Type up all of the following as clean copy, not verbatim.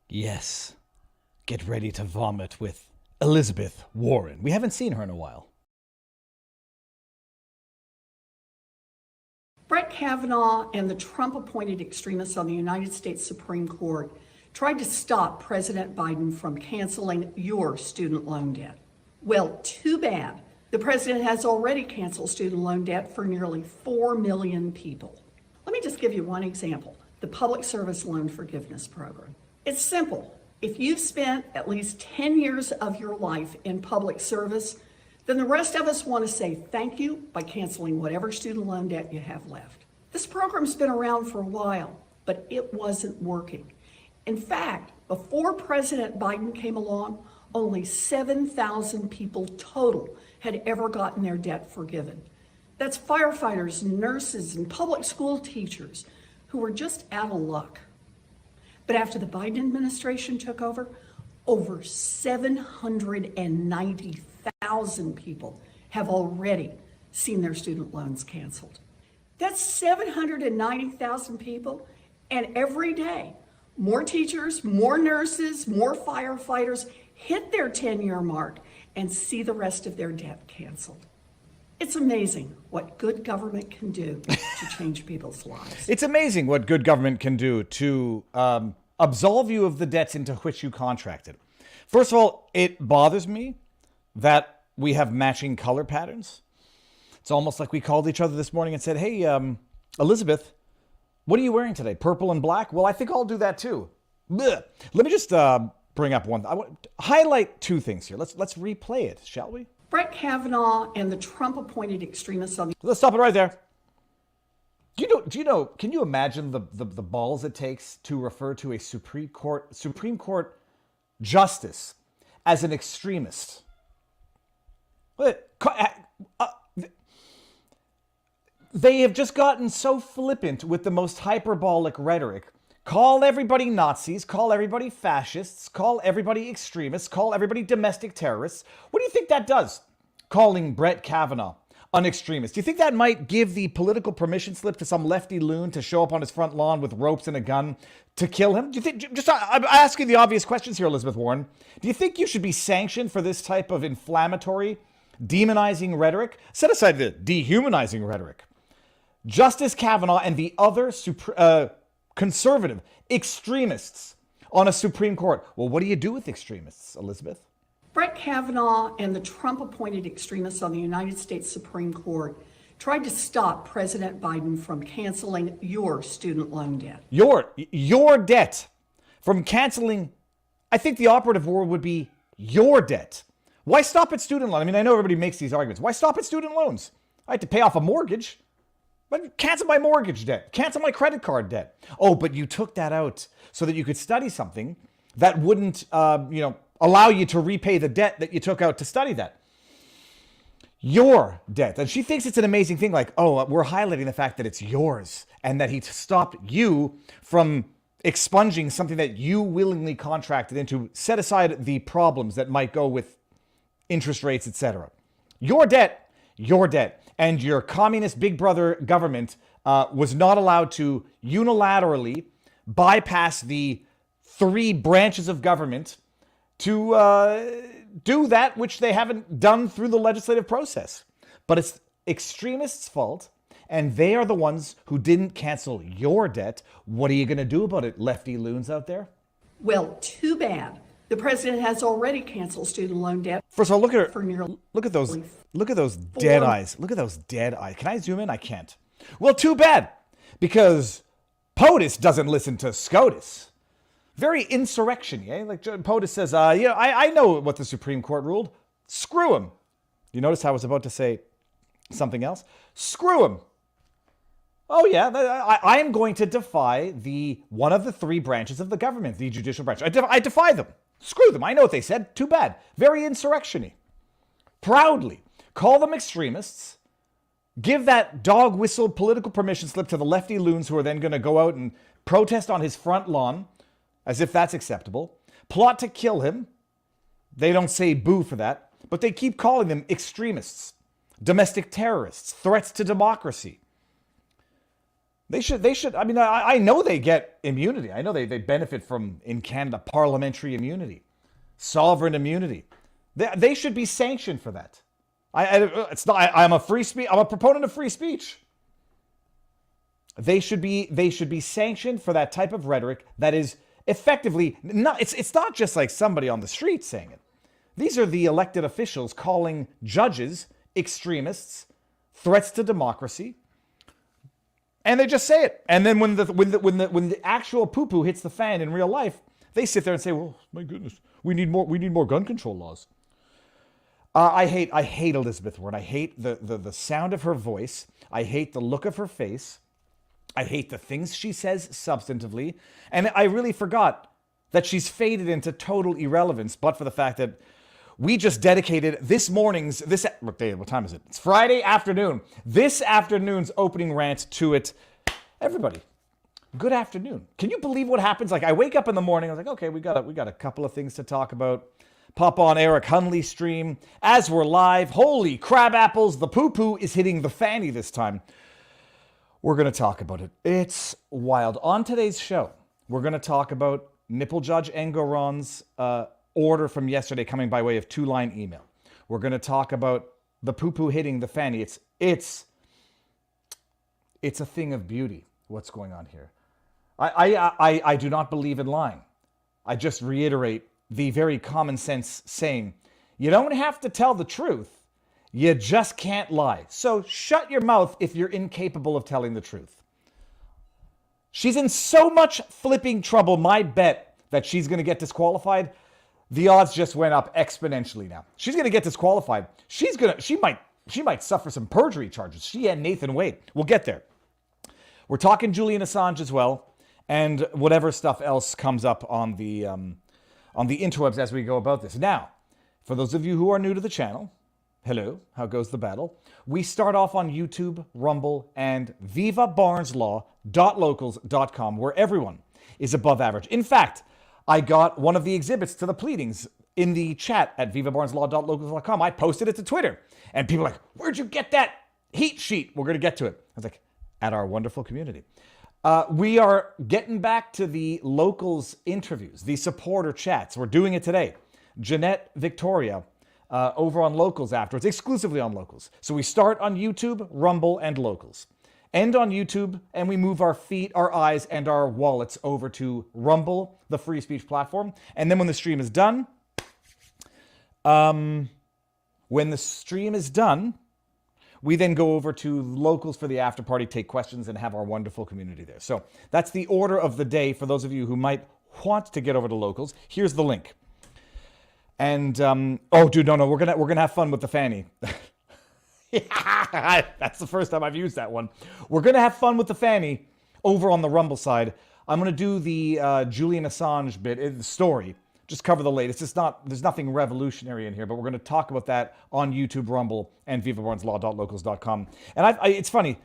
Yes. Get ready to vomit with Elizabeth Warren. We haven't seen her in a while. Brett Kavanaugh and the Trump-appointed extremists on the United States Supreme Court tried to stop President Biden from canceling your student loan debt. Well, too bad. The president has already canceled student loan debt for nearly 4 million people. Let me just give you one example, the Public Service Loan Forgiveness Program. It's simple. If you've spent at least 10 years of your life in public service, then the rest of us want to say thank you by canceling whatever student loan debt you have left. This program's been around for a while, but it wasn't working. In fact, before President Biden came along, only 7,000 people total had ever gotten their debt forgiven. That's firefighters, nurses, and public school teachers who were just out of luck. But after the Biden administration took over 790,000 people have already seen their student loans canceled. That's 790,000 people, and every day, more teachers, more nurses, more firefighters hit their 10-year mark and see the rest of their debt canceled. It's amazing what good government can do to change people's lives. It's amazing what good government can do to absolve you of the debts into which you contracted. First of all, it bothers me that we have matching color patterns. It's almost like we called each other this morning and said, hey, Elizabeth, what are you wearing today? Purple and black? Well, I think I'll do that too. Blech. Let me just bring up one. I want to highlight two things here. Let's replay it, shall we? Brett Kavanaugh and the Trump-appointed extremists on the... Let's stop it right there. Do you know, can you imagine the balls it takes to refer to a Supreme Court justice as an extremist? They have just gotten so flippant with the most hyperbolic rhetoric. Call everybody Nazis, call everybody fascists, call everybody extremists, call everybody domestic terrorists. What do you think that does? Calling Brett Kavanaugh an extremist. Do you think that might give the political permission slip to some lefty loon to show up on his front lawn with ropes and a gun to kill him? Do you think, I'm asking the obvious questions here, Elizabeth Warren. Do you think you should be sanctioned for this type of inflammatory, demonizing rhetoric? Set aside the dehumanizing rhetoric. Justice Kavanaugh and the other conservative extremists on a Supreme Court. Well, what do you do with extremists, Elizabeth? Brett Kavanaugh and the Trump-appointed extremists on the United States Supreme Court tried to stop President Biden from canceling your student loan debt. Your debt. From canceling, I think the operative word would be your debt. Why stop at student loan? I mean, I know everybody makes these arguments. Why stop at student loans? I had to pay off a mortgage. But cancel my mortgage debt. Cancel my credit card debt. Oh, but you took that out so that you could study something that wouldn't, allow you to repay the debt that you took out to study that. Your debt. And she thinks it's an amazing thing, like, oh, we're highlighting the fact that it's yours and that he stopped you from expunging something that you willingly contracted into. Set aside the problems that might go with interest rates, etc. Your debt, and your communist big brother government was not allowed to unilaterally bypass the three branches of government to do that which they haven't done through the legislative process. But it's extremists' fault, and they are the ones who didn't cancel your debt. What are you going to do about it, lefty loons out there? Well, too bad. The president has already canceled student loan debt. First of all, look at for nearly look at those dead eyes. Look at those dead eyes. Can I zoom in? I can't. Well, too bad, because POTUS doesn't listen to SCOTUS. Very insurrection-y, eh? Like POTUS says, I know what the Supreme Court ruled. Screw him. You notice how I was about to say something else? Screw him. Oh yeah, I am going to defy one of the three branches of the government, the judicial branch. I defy them. Screw them. I know what they said. Too bad. Very insurrection-y. Proudly call them extremists. Give that dog whistle political permission slip to the lefty loons who are then going to go out and protest on his front lawn, as if that's acceptable. Plot to kill him. They don't say boo for that, but they keep calling them extremists, domestic terrorists, threats to democracy. They should. I mean, I know they get immunity. I know they benefit from, in Canada, parliamentary immunity, sovereign immunity. They should be sanctioned for that. It's not. I'm a free speech. I'm a proponent of free speech. They should be sanctioned for that type of rhetoric that is effectively not. It's not just like somebody on the street saying it. These are the elected officials calling judges extremists, threats to democracy. And they just say it. And then when the actual poo-poo hits the fan in real life, they sit there and say, "Well, my goodness, we need more gun control laws." I hate Elizabeth Warren. I hate the sound of her voice. I hate the look of her face. I hate the things she says substantively. And I really forgot that she's faded into total irrelevance, but for the fact that we just dedicated what time is it? It's Friday afternoon. This afternoon's opening rant to it. Everybody, good afternoon. Can you believe what happens? Like, I wake up in the morning, I was like, okay, we got a couple of things to talk about. Pop on Eric Hunley's stream. As we're live, holy crab apples, the poo-poo is hitting the fanny this time. We're going to talk about it. It's wild. On today's show, we're going to talk about Nipple Judge Engoron's order from yesterday coming by way of 2-line email. We're going to talk about the poo-poo hitting the fanny. It's a thing of beauty, what's going on here. I do not believe in lying. I just reiterate the very common sense saying, you don't have to tell the truth. You just can't lie. So shut your mouth if you're incapable of telling the truth. She's in so much flipping trouble, my bet that she's going to get disqualified. The odds just went up exponentially now. She's going to get disqualified. She might suffer some perjury charges. She and Nathan Wade. We'll get there. We're talking Julian Assange as well, and whatever stuff else comes up on the interwebs as we go about this. Now, for those of you who are new to the channel, hello, how goes the battle? We start off on YouTube, Rumble, and vivabarneslaw.locals.com, where everyone is above average. In fact, I got one of the exhibits to the pleadings in the chat at vivabarneslaw.locals.com. I posted it to Twitter, and people are like, where'd you get that heat sheet? We're going to get to it. I was like, at our wonderful community. We are getting back to the locals interviews, the supporter chats. We're doing it today. Jeanette Victoria over on Locals afterwards, exclusively on Locals. So we start on YouTube, Rumble, and Locals. End on YouTube, and we move our feet, our eyes, and our wallets over to Rumble, the free speech platform. And then when the stream is done, we then go over to Locals for the after party, take questions, and have our wonderful community there. So that's the order of the day for those of you who might want to get over to Locals. Here's the link. And we're gonna have fun with the Fani. That's the first time I've used that one. We're gonna have fun with the Fani over on the Rumble side. I'm gonna do the Julian Assange bit, the story. Just cover the latest. There's nothing revolutionary in here, but we're going to talk about that on YouTube, Rumble, and vivabarneslaw.locals.com. And it's funny.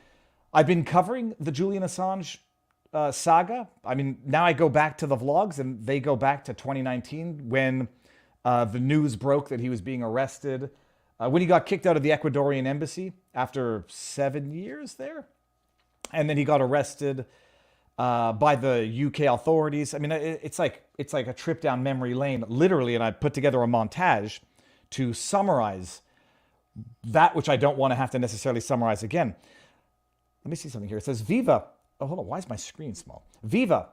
I've been covering the Julian Assange saga. I mean, now I go back to the vlogs, and they go back to 2019 when the news broke that he was being arrested, when he got kicked out of the Ecuadorian embassy after 7 years there. And then he got arrested by the UK authorities. I mean, it's like a trip down memory lane, literally, and I put together a montage to summarize that which I don't want to have to necessarily summarize again. Let me see something here. It says, Viva, oh, hold on, why is my screen small? Viva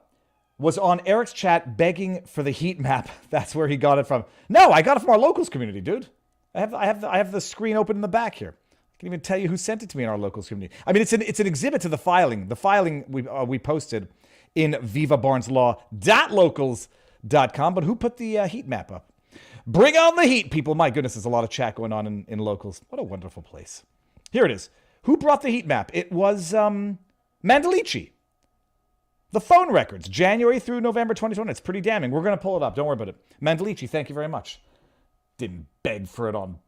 was on Eric's chat begging for the heat map. That's where he got it from. No, I got it from our Locals community, dude. I have the screen open in the back here. I can even tell you who sent it to me in our Locals community. I mean, it's an exhibit to the filing. The filing we posted in vivabarneslaw.locals.com. But who put the heat map up? Bring on the heat, people. My goodness, there's a lot of chat going on in Locals. What a wonderful place. Here it is. Who brought the heat map? It was Mandalici. The phone records, January through November 2020. It's pretty damning. We're going to pull it up. Don't worry about it. Mandalici, thank you very much. Didn't beg for it on...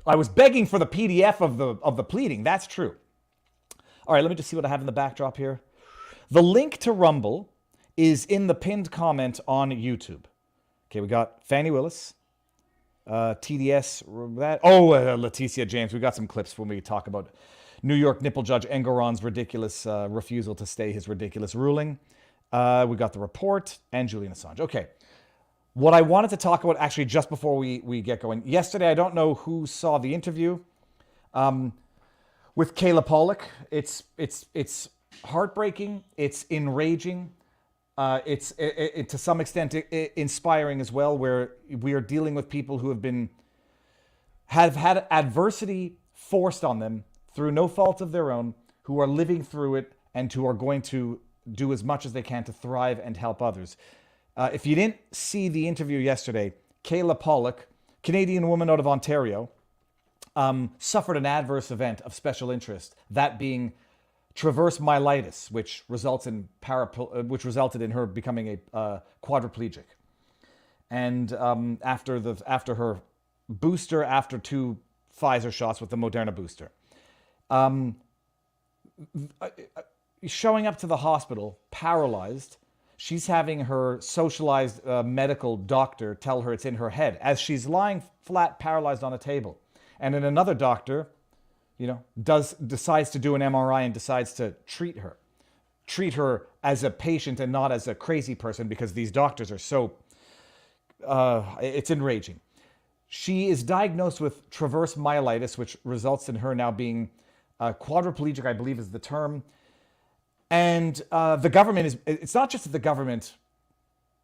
I was begging for the PDF of the pleading. That's true. All right, let me just see what I have in the backdrop here. The link to Rumble is in the pinned comment on YouTube. Okay, we got Fani Willis, TDS, Leticia James. We got some clips when we talk about New York nipple judge Engoron's ridiculous refusal to stay his ridiculous ruling. We got the report and Julian Assange. Okay. What I wanted to talk about actually just before we get going. Yesterday, I don't know who saw the interview with Kayla Pollock. It's heartbreaking. It's enraging. It's to some extent inspiring as well, where we are dealing with people who have had adversity forced on them through no fault of their own, who are living through it and who are going to do as much as they can to thrive and help others. If you didn't see the interview yesterday, Kayla Pollock, Canadian woman out of Ontario, suffered an adverse event of special interest, that being transverse myelitis, which resulted in her becoming a quadriplegic. And after her booster, after 2 Pfizer shots with the Moderna booster, showing up to the hospital paralyzed. She's having her socialized medical doctor tell her it's in her head as she's lying flat, paralyzed on a table. And then another doctor, decides to do an MRI and decides to treat her as a patient and not as a crazy person, because these doctors are so, it's enraging. She is diagnosed with transverse myelitis, which results in her now being quadriplegic, I believe is the term. And the government it's not just that the government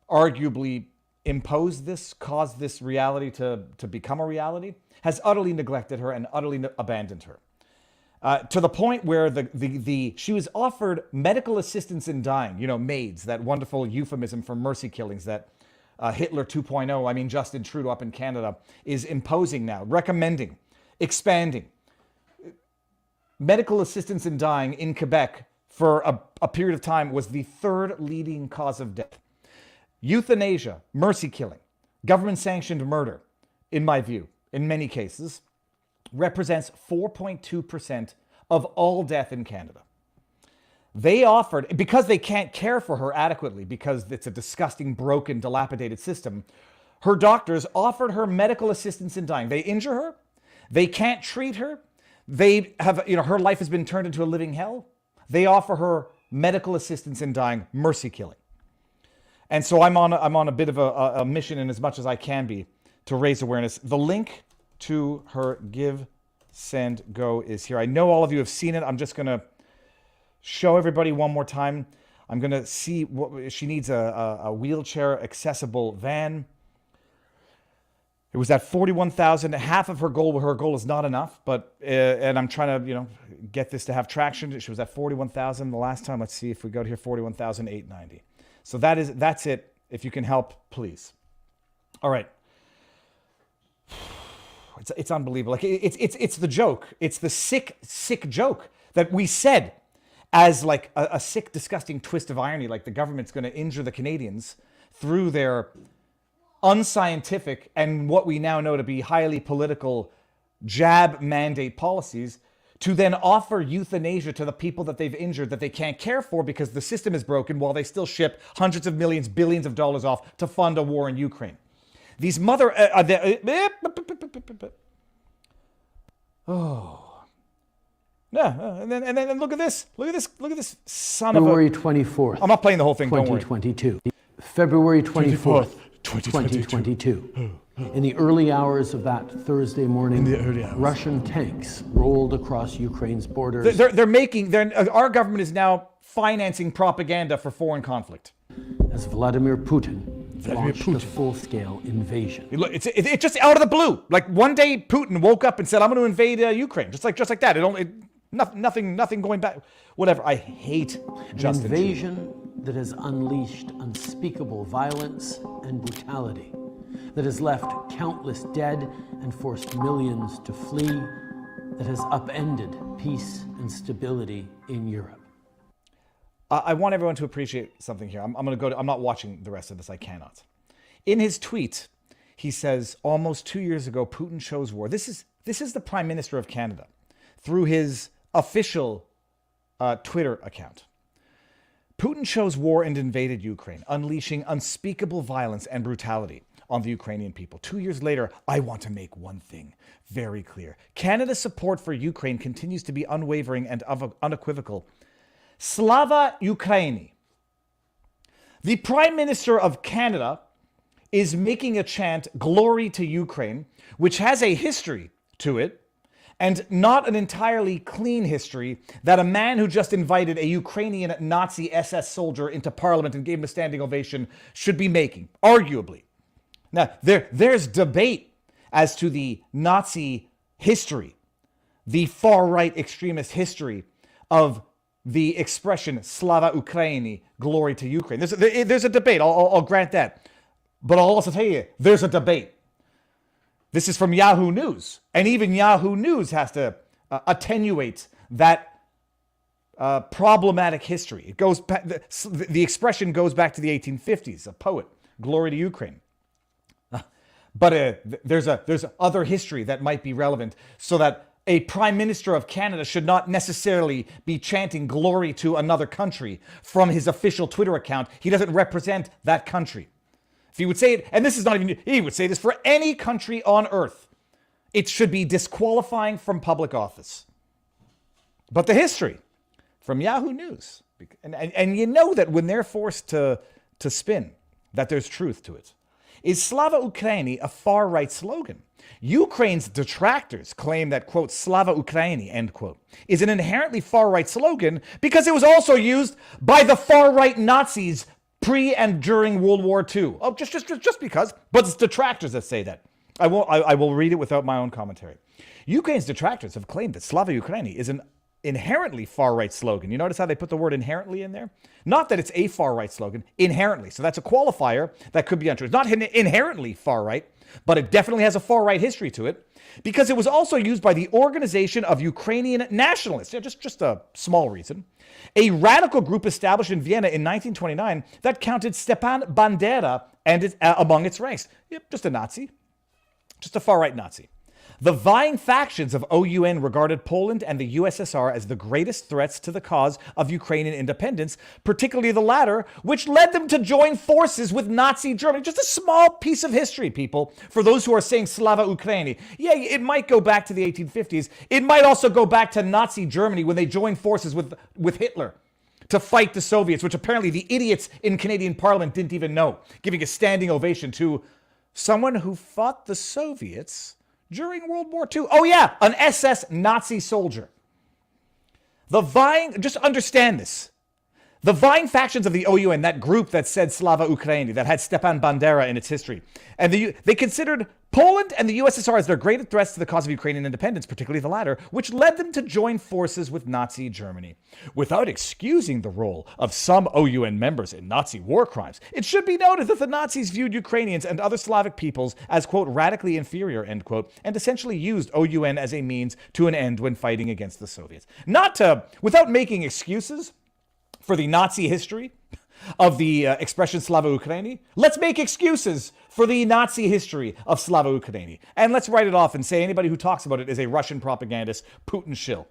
arguably imposed this, caused this reality to become a reality, has utterly neglected her and utterly abandoned her. To the point where she was offered medical assistance in dying, maids, that wonderful euphemism for mercy killings that Hitler 2.0, I mean Justin Trudeau up in Canada, is imposing now, recommending, expanding. Medical assistance in dying in Quebec for a period of time was the 3rd leading cause of death. Euthanasia, mercy killing, government-sanctioned murder, in my view, in many cases, represents 4.2% of all death in Canada. They offered, because they can't care for her adequately, because it's a disgusting, broken, dilapidated system, her doctors offered her medical assistance in dying. They injure her. They can't treat her. They have, her life has been turned into a living hell. They offer her medical assistance in dying, mercy killing. And so I'm on a bit of a mission, in as much as I can be, to raise awareness. The link to her Give, Send, Go is here. I know all of you have seen it. I'm just going to show everybody one more time. I'm going to see what she needs, a wheelchair accessible van. It was at 41,000. Half of her goal is not enough, but and I'm trying to get this to have traction. She was at 41,000 the last time. Let's see if we go to here, 41,890. So that's it. If you can help, please. All right. It's unbelievable. Like it's the joke. It's the sick joke that we said as like a sick, disgusting twist of irony. Like the government's going to injure the Canadians through their unscientific and what we now know to be highly political jab mandate policies, to then offer euthanasia to the people that they've injured that they can't care for because the system is broken, while they still ship hundreds of millions, billions of dollars off to fund a war in Ukraine. These mother... oh. Yeah, and then look at this. Look at this son of a... February 24th. I'm not playing the whole thing, 2022. February 24th, 2022. In the early hours of that Thursday morning, Russian tanks rolled across Ukraine's borders. Our government is now financing propaganda for foreign conflict. As Vladimir Putin launched a full-scale invasion. It's just out of the blue. Like one day, Putin woke up and said, "I'm going to invade Ukraine," just like that. Nothing going back. Whatever. I hate Justin. An invasion that has unleashed unspeakable violence and brutality, that has left countless dead and forced millions to flee, that has upended peace and stability in Europe. I want everyone to appreciate something here. I'm going to go to, I'm not watching the rest of this. I cannot. In his tweet, he says, almost 2 years ago, Putin chose war. This is the Prime Minister of Canada through his official Twitter account. Putin chose war and invaded Ukraine, unleashing unspeakable violence and brutality. on the Ukrainian people. 2 years later, I want to make one thing very clear. Canada's support for Ukraine continues to be unwavering and unequivocal. Slava Ukraini. The Prime Minister of Canada is making a chant, glory to Ukraine, which has a history to it, and not an entirely clean history that a man who just invited a Ukrainian Nazi SS soldier into parliament and gave him a standing ovation should be making, arguably. Now, there's debate as to the Nazi history, the far-right extremist history of the expression Slava Ukraini, glory to Ukraine. There's a debate, I'll grant that. But I'll also tell you, there's a debate. This is from Yahoo News. And even Yahoo News has to attenuate that problematic history. It goes back, the expression goes back to the 1850s, a poet, glory to Ukraine. But there's other history that might be relevant, so that a Prime Minister of Canada should not necessarily be chanting glory to another country from his official Twitter account. He doesn't represent that country. If he would say it, and this is not even, he would say this for any country on earth, it should be disqualifying from public office. But the history from Yahoo News, and you know that when they're forced to spin, that there's truth to it. Is Slava Ukraini a far-right slogan? Ukraine's detractors claim that, quote, Slava Ukraini, end quote, is an inherently far-right slogan because it was also used by the far-right Nazis pre and during World War II. Oh, just because. But it's detractors that say that. I will read it without my own commentary. Ukraine's detractors have claimed that Slava Ukraini is an inherently far-right slogan. You notice how they put the word inherently in there? Not that it's a far-right slogan, inherently. So that's a qualifier that could be untrue. It's not inherently far-right, but it definitely has a far-right history to it because it was also used by the Organization of Ukrainian Nationalists. Yeah, just a small reason. A radical group established in Vienna in 1929 that counted Stepan Bandera among its ranks. Yep, just a Nazi. Just a far-right Nazi. The vying factions of OUN regarded Poland and the USSR as the greatest threats to the cause of Ukrainian independence, particularly the latter, which led them to join forces with Nazi Germany. Just a small piece of history, people, for those who are saying Slava Ukraini. Yeah, it might go back to the 1850s. It might also go back to Nazi Germany when they joined forces with Hitler to fight the Soviets, which apparently the idiots in Canadian Parliament didn't even know, giving a standing ovation to someone who fought the Soviets during World War II. Oh yeah, an SS Nazi soldier. Just understand this. The vying factions of the OUN, that group that said Slava Ukraini, that had Stepan Bandera in its history, and they considered Poland and the USSR as their greatest threats to the cause of Ukrainian independence, particularly the latter, which led them to join forces with Nazi Germany. Without excusing the role of some OUN members in Nazi war crimes, it should be noted that the Nazis viewed Ukrainians and other Slavic peoples as, quote, radically inferior, end quote, and essentially used OUN as a means to an end when fighting against the Soviets. Without making excuses for the Nazi history of the expression Slava Ukraini, let's make excuses for the Nazi history of Slava Ukraini. And let's write it off and say anybody who talks about it is a Russian propagandist, Putin shill.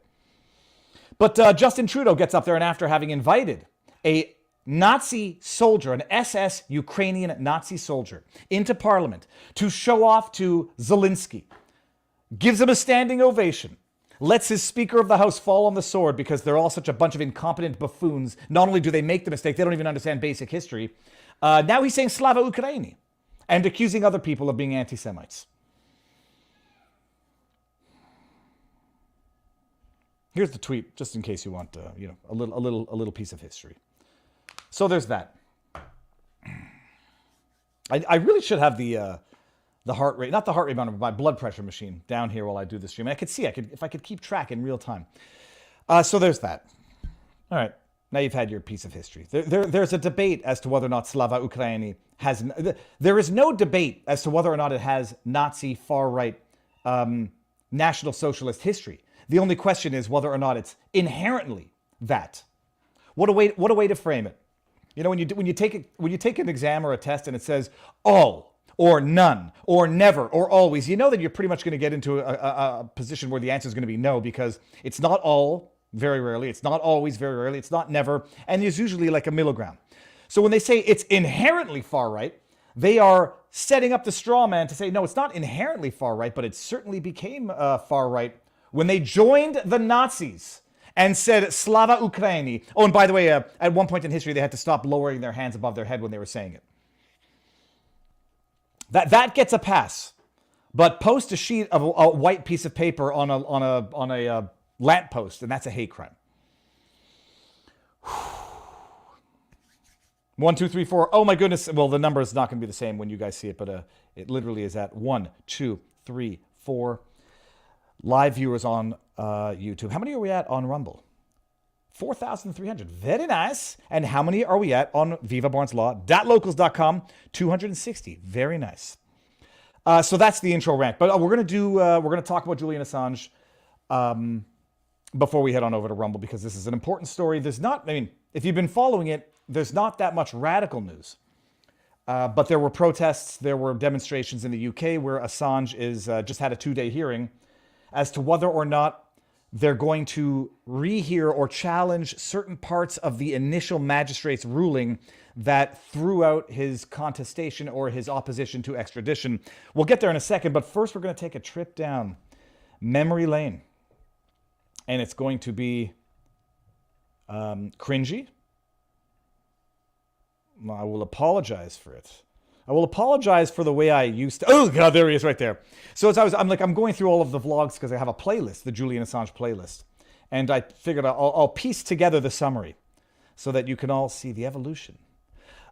But Justin Trudeau gets up there, and after having invited a Nazi soldier, an SS Ukrainian Nazi soldier, into parliament to show off to Zelensky, gives him a standing ovation, lets his Speaker of the House fall on the sword because they're all such a bunch of incompetent buffoons. Not only do they make the mistake, they don't even understand basic history. Now he's saying Slava Ukraini and accusing other people of being anti-Semites. Here's the tweet, just in case you want a little piece of history. So there's that. I really should have the heart rate, not the heart rate monitor, but my blood pressure machine down here while I do the stream. And I could see, if I could keep track in real time. So there's that. All right. Now you've had your piece of history. There's a debate as to whether or not Slava Ukraini has... There is no debate as to whether or not it has Nazi far-right National Socialist history. The only question is whether or not it's inherently that. What a way to frame it. You know, when you take an exam or a test and it says all, or none, or never, or always, you know that you're pretty much going to get into a position where the answer is going to be no, because it's not all, very rarely, it's not always, very rarely, it's not never, and there's usually like a middle ground. So when they say it's inherently far right, they are setting up the straw man to say, no, it's not inherently far right, but it certainly became far right when they joined the Nazis and said, Slava Ukraini. Oh, and by the way, at one point in history, they had to stop lowering their hands above their head when they were saying it. That gets a pass. But post a sheet of a white piece of paper on a lamppost, and that's a hate crime. 1, 2, 3, 4. Oh my goodness. Well, the number is not going to be the same when you guys see it, but it literally is at 1, 2, 3, 4 live viewers on YouTube. How many are we at on Rumble? 4,300. Very nice. And how many are we at on vivabarneslaw.locals.com? 260. Very nice. So that's the intro rant. But we're gonna talk about Julian Assange before we head on over to Rumble, because this is an important story. If you've been following it, there's not that much radical news. But there were protests, there were demonstrations in the UK where Assange just had a 2-day hearing as to whether or not they're going to rehear or challenge certain parts of the initial magistrate's ruling that threw out his contestation or his opposition to extradition. We'll get there in a second, but first we're going to take a trip down memory lane. And it's going to be cringy. I will apologize for it. I will apologize for the way I used to. Oh God, there he is right there. So I'm going through all of the vlogs because I have a playlist, the Julian Assange playlist. And I figured I'll piece together the summary so that you can all see the evolution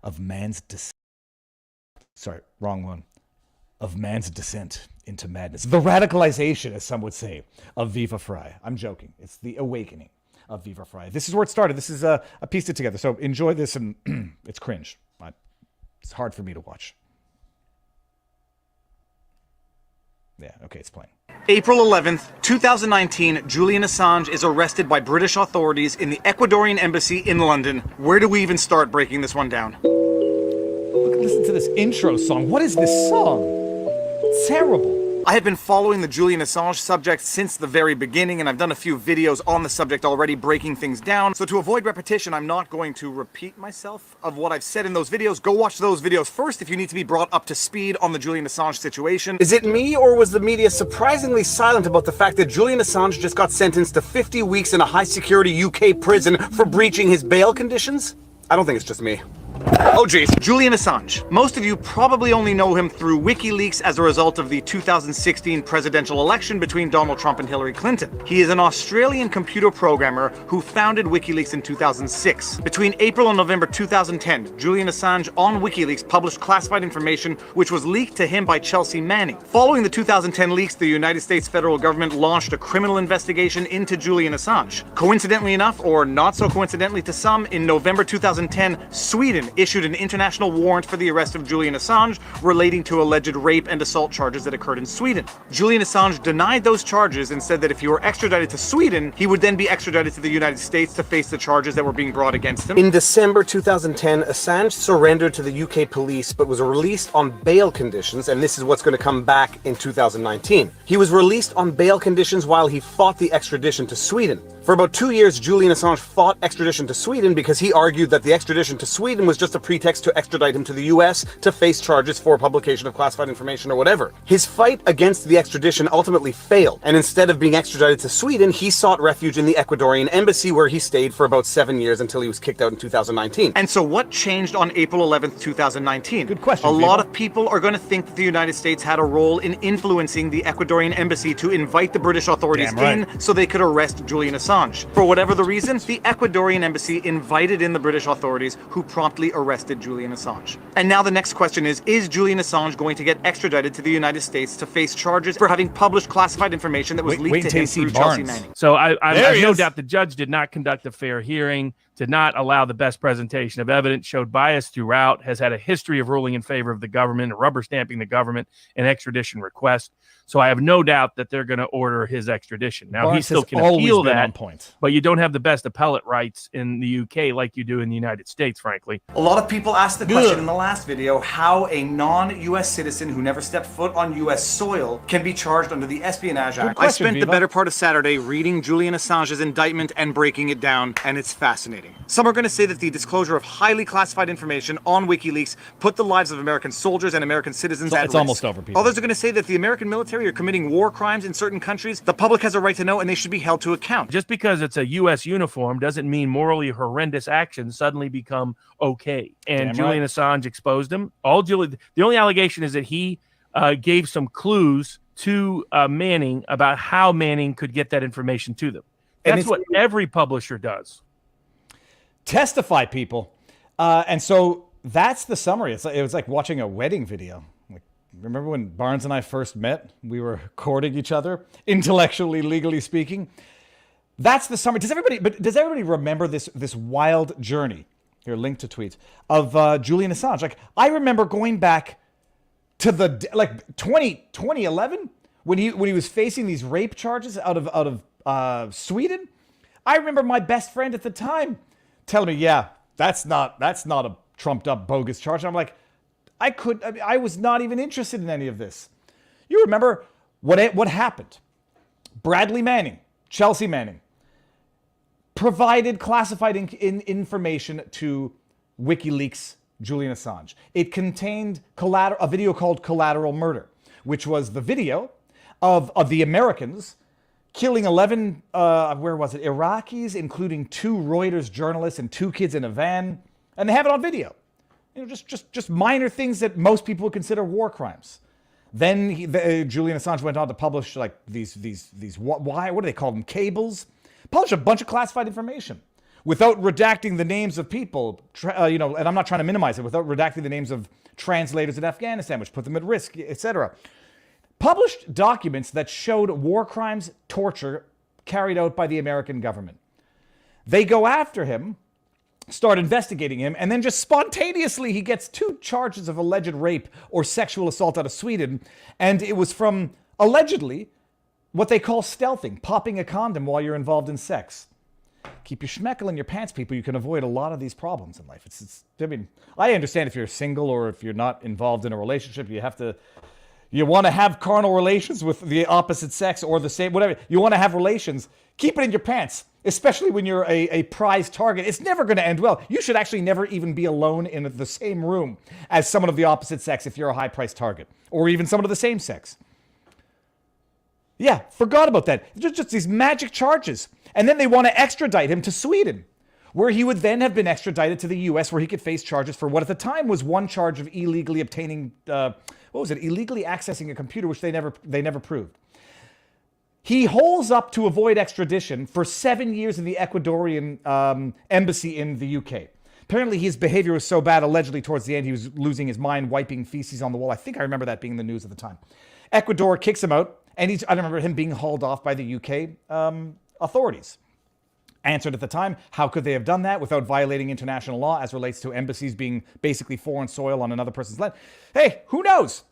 of man's descent. Sorry, wrong one. Of man's descent into madness. The radicalization, as some would say, of Viva Frei. I'm joking. It's the awakening of Viva Frei. This is where it started. This is a pieced it together. So enjoy this, and it's cringe. It's hard for me to watch. Yeah, okay, it's playing. April 11th, 2019, Julian Assange is arrested by British authorities in the Ecuadorian embassy in London. Where do we even start breaking this one down? Listen to this intro song. What is this song? It's terrible. I have been following the Julian Assange subject since the very beginning, and I've done a few videos on the subject already, breaking things down. So to avoid repetition, I'm not going to repeat myself of what I've said in those videos. Go watch those videos first if you need to be brought up to speed on the Julian Assange situation. Is it me, or was the media surprisingly silent about the fact that Julian Assange just got sentenced to 50 weeks in a high-security UK prison for breaching his bail conditions? I don't think it's just me. Oh geez, Julian Assange. Most of you probably only know him through WikiLeaks as a result of the 2016 presidential election between Donald Trump and Hillary Clinton. He is an Australian computer programmer who founded WikiLeaks in 2006. Between April and November 2010, Julian Assange on WikiLeaks published classified information which was leaked to him by Chelsea Manning. Following the 2010 leaks, the United States federal government launched a criminal investigation into Julian Assange. Coincidentally enough, or not so coincidentally to some, in November 2010, Sweden issued an international warrant for the arrest of Julian Assange relating to alleged rape and assault charges that occurred in Sweden. Julian Assange denied those charges and said that if he were extradited to Sweden, he would then be extradited to the United States to face the charges that were being brought against him. In December 2010, Assange surrendered to the UK police but was released on bail conditions, and this is what's going to come back in 2019. He was released on bail conditions while he fought the extradition to Sweden. For about 2 years, Julian Assange fought extradition to Sweden because he argued that the extradition to Sweden was just a pretext to extradite him to the US to face charges for publication of classified information or whatever. His fight against the extradition ultimately failed, and instead of being extradited to Sweden, he sought refuge in the Ecuadorian embassy, where he stayed for about 7 years until he was kicked out in 2019. And so what changed on April 11th, 2019? Good question, A Viva. lot of people are going to think that the United States had a role in influencing the Ecuadorian embassy to invite the British authorities in so they could arrest Julian Assange. For whatever the reason, the Ecuadorian embassy invited in the British authorities, who promptly arrested Julian Assange. And now the next question is Julian Assange going to get extradited to the United States to face charges for having published classified information that was leaked to him through Chelsea Manning? So I have no doubt the judge did not conduct a fair hearing, did not allow the best presentation of evidence, showed bias throughout, has had a history of ruling in favor of the government, rubber stamping the government in extradition request. So I have no doubt that they're going to order his extradition. Now, he still can appeal that, but you don't have the best appellate rights in the UK like you do in the United States, frankly. A lot of people asked the question in the last video how a non-US citizen who never stepped foot on US soil can be charged under the Espionage Act. I spent the better part of Saturday reading Julian Assange's indictment and breaking it down, and it's fascinating. fascinating. Some are going to say that the disclosure of highly classified information on WikiLeaks put the lives of American soldiers and American citizens at risk. It's almost over, people. Others are going to say that the American military are committing war crimes in certain countries. The public has a right to know, and they should be held to account. Just because it's a U.S. uniform doesn't mean morally horrendous actions suddenly become okay. And Julian Assange exposed him. The only allegation is that he gave some clues to Manning about how Manning could get that information to them. That's what every publisher does. Testify, people. And so that's the summary. It was like watching a wedding video. Like, remember when Barnes and I first met? We were courting each other, intellectually, legally speaking. That's the summary. Does everybody remember this wild journey? Here, link to tweets of Julian Assange. Like, I remember going back to the 2011 when he was facing these rape charges out of Sweden. I remember my best friend at the time telling me, "Yeah, that's not a trumped up bogus charge." And I'm like, I was not even interested in any of this. You remember what happened? Bradley Manning, Chelsea Manning, provided classified information to WikiLeaks Julian Assange. It contained a video called Collateral Murder, which was the video of the Americans killing 11, Iraqis, including 2 Reuters journalists and 2 kids in a van. And they have it on video. Just minor things that most people would consider war crimes. Then Julian Assange went on to publish like these what do they call them? Cables. Published a bunch of classified information without redacting the names of people, and I'm not trying to minimize it, without redacting the names of translators in Afghanistan, which put them at risk, etc. Published documents that showed war crimes, torture carried out by the American government. They go after him, start investigating him, and then just spontaneously he gets 2 charges of alleged rape or sexual assault out of Sweden, and it was from, allegedly, what they call stealthing, popping a condom while you're involved in sex. Keep your schmeckle in your pants, people. You can avoid a lot of these problems in life. I understand if you're single or if you're not involved in a relationship, you want to have carnal relations with the opposite sex or the same, whatever. You want to have relations. Keep it in your pants, especially when you're a prize target. It's never going to end well. You should actually never even be alone in the same room as someone of the opposite sex if you're a high-priced target, or even someone of the same sex. Yeah, forgot about that. Just these magic charges. And then they want to extradite him to Sweden, where he would then have been extradited to the U.S., where he could face charges for what at the time was one charge of illegally obtaining, illegally accessing a computer, which they never proved. He holes up to avoid extradition for 7 years in the Ecuadorian embassy in the UK. Apparently his behavior was so bad, allegedly towards the end, he was losing his mind, wiping feces on the wall. I think I remember that being the news at the time. Ecuador kicks him out. And I remember him being hauled off by the UK authorities. Answered at the time, how could they have done that without violating international law as relates to embassies being basically foreign soil on another person's land? Hey, who knows?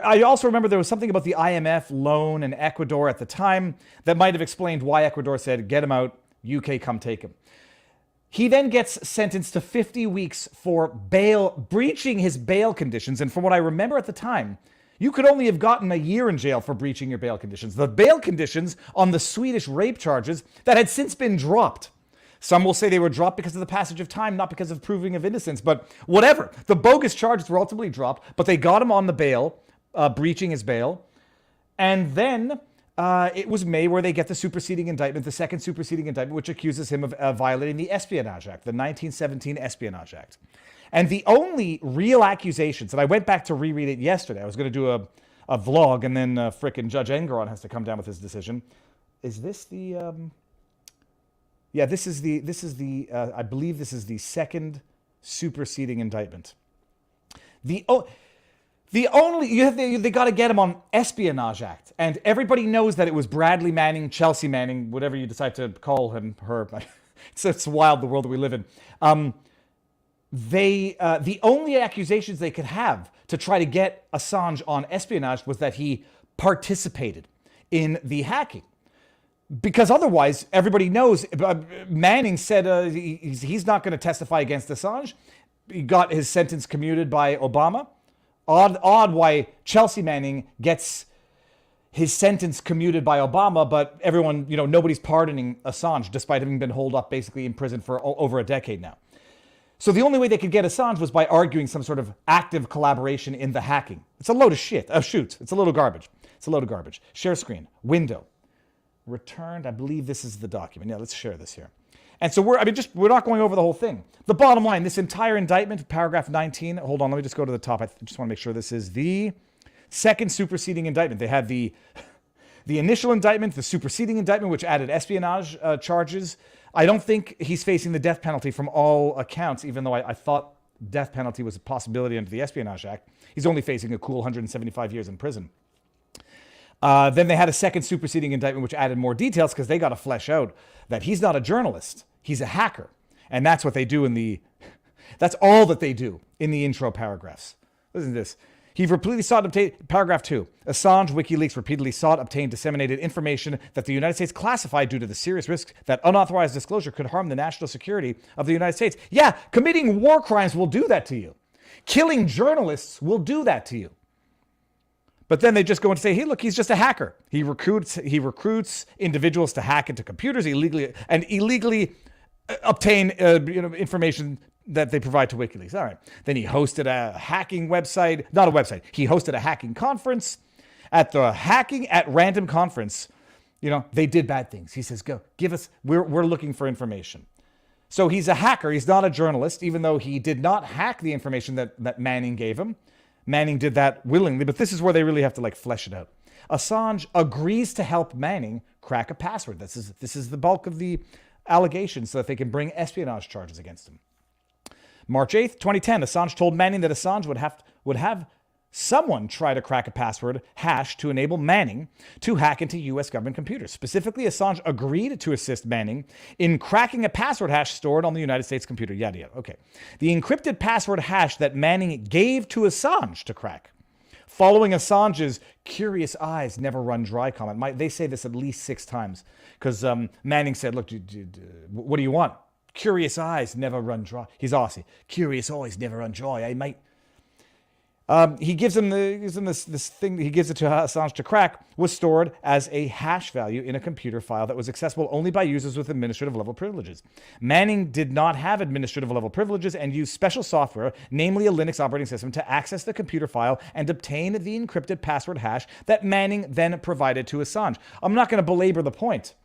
I also remember there was something about the IMF loan in Ecuador at the time that might have explained why Ecuador said, get him out, UK, come take him. He then gets sentenced to 50 weeks for breaching his bail conditions. And from what I remember at the time, you could only have gotten a year in jail for breaching your bail conditions. The bail conditions on the Swedish rape charges that had since been dropped. Some will say they were dropped because of the passage of time, not because of proving of innocence, but whatever. The bogus charges were ultimately dropped, but they got him on the bail, breaching his bail. And then it was May where they get the superseding indictment, the second superseding indictment, which accuses him of violating the Espionage Act, the 1917 Espionage Act. And the only real accusations, and I went back to reread it yesterday. I was going to do a vlog, and then frickin' Judge Engoron has to come down with his decision. Is this the? This is the. I believe this is the second superseding indictment. They got to get him on Espionage Act, and everybody knows that it was Bradley Manning, Chelsea Manning, whatever you decide to call him, her. It's wild, the world that we live in. The only accusations they could have to try to get Assange on espionage was that he participated in the hacking. Because otherwise, everybody knows, Manning said he's not going to testify against Assange. He got his sentence commuted by Obama. Odd why Chelsea Manning gets his sentence commuted by Obama, but everyone, nobody's pardoning Assange, despite having been holed up basically in prison for over a decade now. So the only way they could get Assange was by arguing some sort of active collaboration in the hacking. It's a load of shit. Oh, shoot. It's a load of garbage. It's a load of garbage. Share screen. Window. Returned. I believe this is the document. Yeah, let's share this here. And so we're not going over the whole thing. The bottom line, this entire indictment, paragraph 19. Hold on, let me just go to the top. I just want to make sure this is the second superseding indictment. They had the initial indictment, the superseding indictment, which added espionage charges. I don't think he's facing the death penalty from all accounts, even though I thought death penalty was a possibility under the Espionage Act. He's only facing a cool 175 years in prison. Then they had a second superseding indictment, which added more details because they got to flesh out that he's not a journalist. He's a hacker. And that's what they do that's all that they do in the intro paragraphs. Listen to this. He repeatedly sought, obtain, paragraph 2, Assange, WikiLeaks repeatedly sought, obtained, disseminated information that the United States classified due to the serious risk that unauthorized disclosure could harm the national security of the United States. Yeah, committing war crimes will do that to you. Killing journalists will do that to you. But then they just go and say, hey, look, he's just a hacker. He recruits individuals to hack into computers illegally obtain information that they provide to WikiLeaks. All right. Then he hosted a hacking website, not a website. He hosted a hacking conference. At the Hacking at Random conference, they did bad things. He says, go, give us, we're looking for information. So he's a hacker. He's not a journalist, even though he did not hack the information that Manning gave him. Manning did that willingly, but this is where they really have to flesh it out. Assange agrees to help Manning crack a password. This is the bulk of the allegations so that they can bring espionage charges against him. March 8th, 2010, Assange told Manning that Assange would have someone try to crack a password hash to enable Manning to hack into U.S. government computers. Specifically, Assange agreed to assist Manning in cracking a password hash stored on the United States computer. Yada, yada. Okay. The encrypted password hash that Manning gave to Assange to crack. Following Assange's curious eyes never run dry comment. They say this at least 6 times because Manning said, look, what do you want? Curious eyes never run dry. He's Aussie. Curious eyes never run dry, eh, mate? He gives him this thing. He gives it to Assange to crack. Was stored as a hash value in a computer file that was accessible only by users with administrative level privileges. Manning did not have administrative level privileges and used special software, namely a Linux operating system, to access the computer file and obtain the encrypted password hash that Manning then provided to Assange. I'm not going to belabor the point,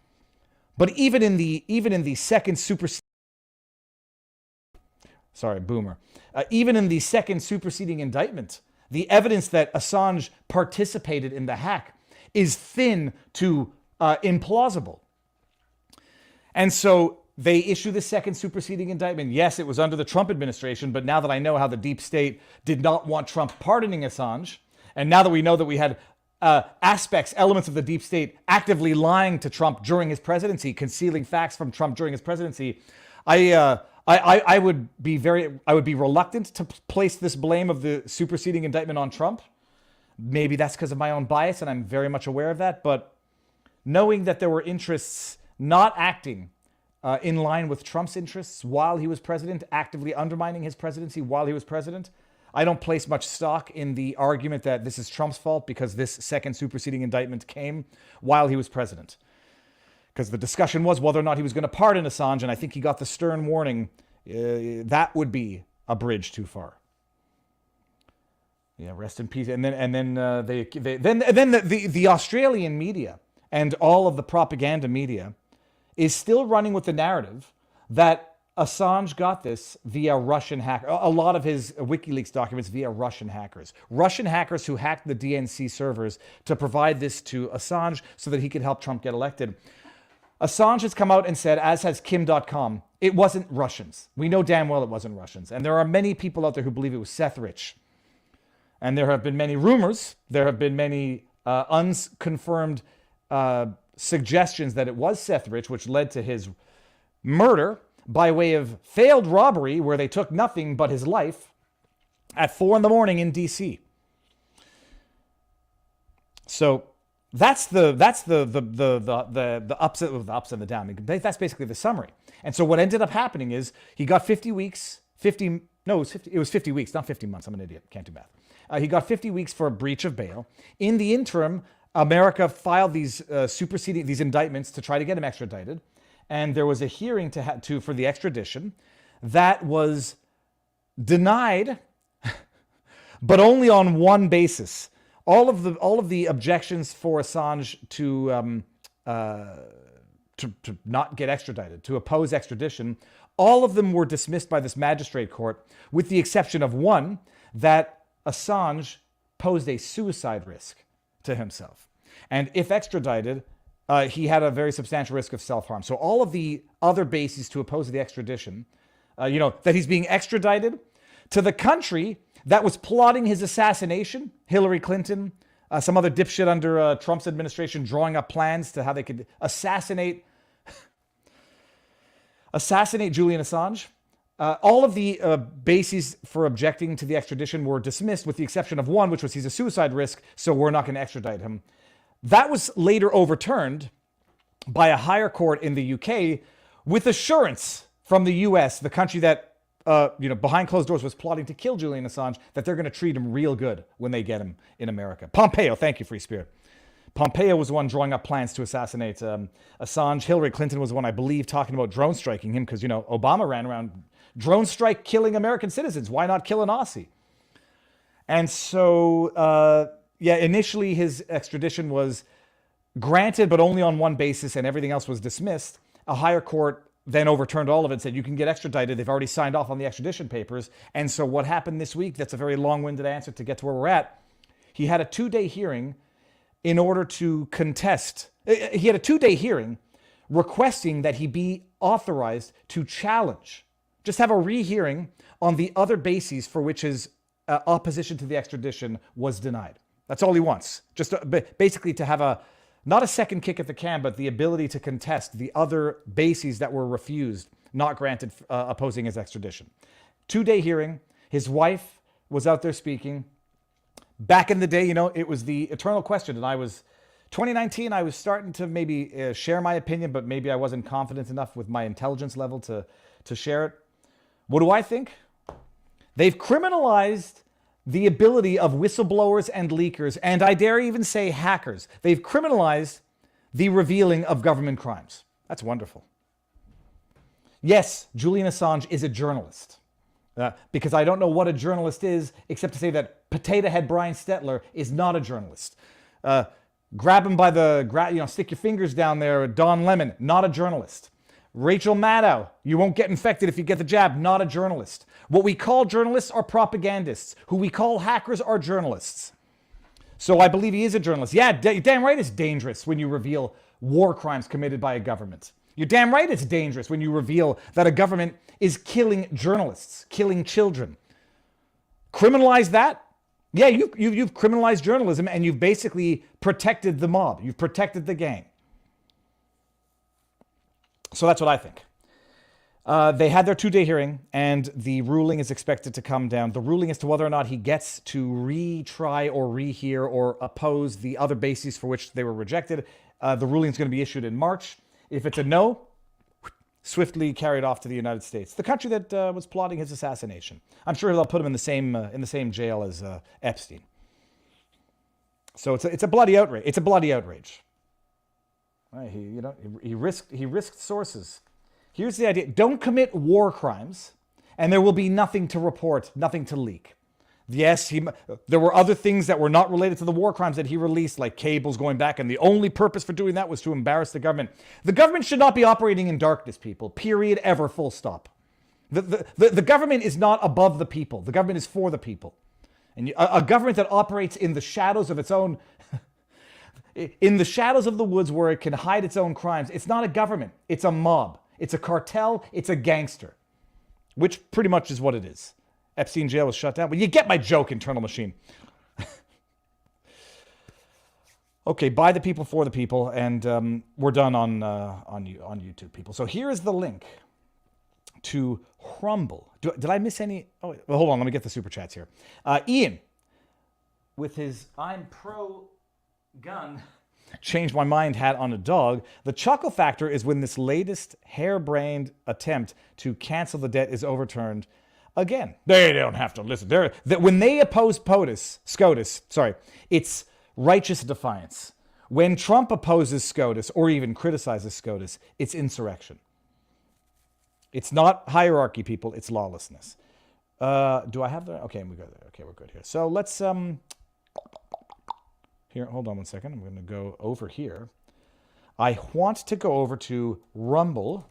but even in the second even in the second superseding indictment, the evidence that Assange participated in the hack is thin to implausible. And so they issue the second superseding indictment. Yes, it was under the Trump administration, but now that I know how the deep state did not want Trump pardoning Assange, and now that we know that we had elements of the deep state actively lying to Trump during his presidency, concealing facts from Trump during his presidency, I would be reluctant to place this blame of the superseding indictment on Trump. Maybe that's because of my own bias, and I'm very much aware of that. But knowing that there were interests not acting in line with Trump's interests while he was president, actively undermining his presidency while he was president, I don't place much stock in the argument that this is Trump's fault because this second superseding indictment came while he was president. Because the discussion was whether or not he was going to pardon Assange, and I think he got the stern warning that would be a bridge too far. Yeah, rest in peace. And then the Australian media and all of the propaganda media is still running with the narrative that Assange got this via Russian hacker. A lot of his WikiLeaks documents via Russian hackers who hacked the DNC servers to provide this to Assange so that he could help Trump get elected. Assange has come out and said, as has Kim.com, it wasn't Russians. We know damn well it wasn't Russians. And there are many people out there who believe it was Seth Rich. And there have been many rumors. There have been many unconfirmed suggestions that it was Seth Rich, which led to his murder by way of failed robbery where they took nothing but his life at 4 a.m. in D.C. So that's the ups and the down. I mean, that's basically the summary. And so what ended up happening is he got 50 weeks, it was 50 weeks, not 50 months. I'm an idiot, can't do math. He got 50 weeks for a breach of bail. In the interim, America filed these these indictments to try to get him extradited, and there was a hearing for the extradition that was denied, but only on one basis. All of the objections for Assange to not get extradited, to oppose extradition, all of them were dismissed by this magistrate court, with the exception of one, that Assange posed a suicide risk to himself. And if extradited, he had a very substantial risk of self-harm. So all of the other bases to oppose the extradition, that he's being extradited to the country that was plotting his assassination, Hillary Clinton, some other dipshit under Trump's administration drawing up plans to how they could assassinate Julian Assange. All of the bases for objecting to the extradition were dismissed, with the exception of one, which was he's a suicide risk, so we're not going to extradite him. That was later overturned by a higher court in the UK, with assurance from the US, the country that behind closed doors was plotting to kill Julian Assange, that they're going to treat him real good when they get him in America. Pompeo, thank you, Free Spirit. Pompeo was the one drawing up plans to assassinate Assange. Hillary Clinton was the one, I believe, talking about drone striking him, because, Obama ran around drone strike killing American citizens. Why not kill an Aussie? And so, initially his extradition was granted, but only on one basis, and everything else was dismissed. A higher court then overturned all of it and said, you can get extradited. They've already signed off on the extradition papers. And so what happened this week, that's a very long-winded answer to get to where we're at. He had a 2-day hearing in order to contest. He had a 2-day hearing requesting that he be authorized to challenge, just have a rehearing on the other bases for which his opposition to the extradition was denied. That's all he wants. Just basically to have not a second kick at the can, but the ability to contest the other bases that were refused, not granted, opposing his extradition. 2-day hearing. His wife was out there speaking. Back in the day, it was the eternal question. And 2019, I was starting to maybe share my opinion, but maybe I wasn't confident enough with my intelligence level to share it. What do I think? They've criminalized the ability of whistleblowers and leakers, and I dare even say hackers. They've criminalized the revealing of government crimes. That's wonderful. Yes, Julian Assange is a journalist. Because I don't know what a journalist is, except to say that Potato Head Brian Stetler is not a journalist. Grab him by the, stick your fingers down there, Don Lemon, not a journalist. Rachel Maddow, you won't get infected if you get the jab, not a journalist. What we call journalists are propagandists. Who we call hackers are journalists. So I believe he is a journalist. Yeah, damn right it's dangerous when you reveal war crimes committed by a government. You're damn right it's dangerous when you reveal that a government is killing journalists, killing children. Criminalize that? Yeah, you've criminalized journalism, and you've basically protected the mob. You've protected the gang. So that's what I think. They had their 2-day hearing, and the ruling is expected to come down. The ruling as to whether or not he gets to retry or rehear or oppose the other bases for which they were rejected. The ruling is going to be issued in March. If it's a no, swiftly carried off to the United States, the country that was plotting his assassination. I'm sure they'll put him in the same jail as Epstein. So it's a bloody outrage. It's a bloody outrage. Right, he risked sources. Here's the idea. Don't commit war crimes, and there will be nothing to report, nothing to leak. Yes, there were other things that were not related to the war crimes that he released, like cables going back, and the only purpose for doing that was to embarrass the government. The government should not be operating in darkness, people. Period, ever, full stop. The government is not above the people. The government is for the people. And a government that operates in the shadows of its own... in the shadows of the woods where it can hide its own crimes, it's not a government. It's a mob. It's a cartel. It's a gangster. Which pretty much is what it is. Epstein jail was shut down. But you get my joke, internal machine. Okay, by the people, for the people. And we're done on YouTube, people. So here is the link to Rumble. Did I miss any? Oh, well, hold on. Let me get the super chats here. Ian, with his I'm pro-gun, change my mind hat on a dog. The chuckle factor is when this latest harebrained attempt to cancel the debt is overturned again. They don't have to listen. When they oppose SCOTUS, it's righteous defiance. When Trump opposes SCOTUS or even criticizes SCOTUS, it's insurrection. It's not hierarchy, people. It's lawlessness. Do I have the... Okay, we got there. Okay, we're good here. So let's... Here, hold on one second. I'm going to go over here. I want to go over to Rumble.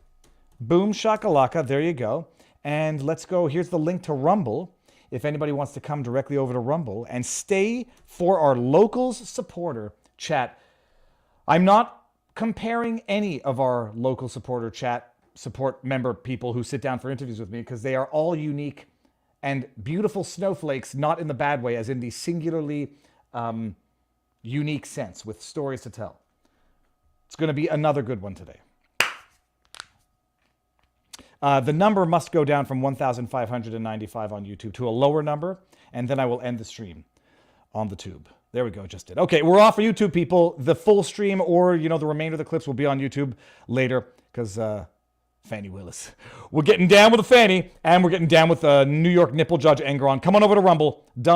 Boom shakalaka. There you go. And let's go. Here's the link to Rumble. If anybody wants to come directly over to Rumble and stay for our locals supporter chat. I'm not comparing any of our local supporter chat support member people who sit down for interviews with me because they are all unique and beautiful snowflakes, not in the bad way, as in the singularly unique sense with stories to tell. It's going to be another good one today. The number must go down from 1,595 on YouTube to a lower number, and then I will end the stream on the tube. There we go, just did. Okay, we're off for YouTube, people. The full stream or, the remainder of the clips will be on YouTube later because Fani Willis. We're getting down with the Fani, and we're getting down with New York nipple judge Engoron. Come on over to Rumble. Done on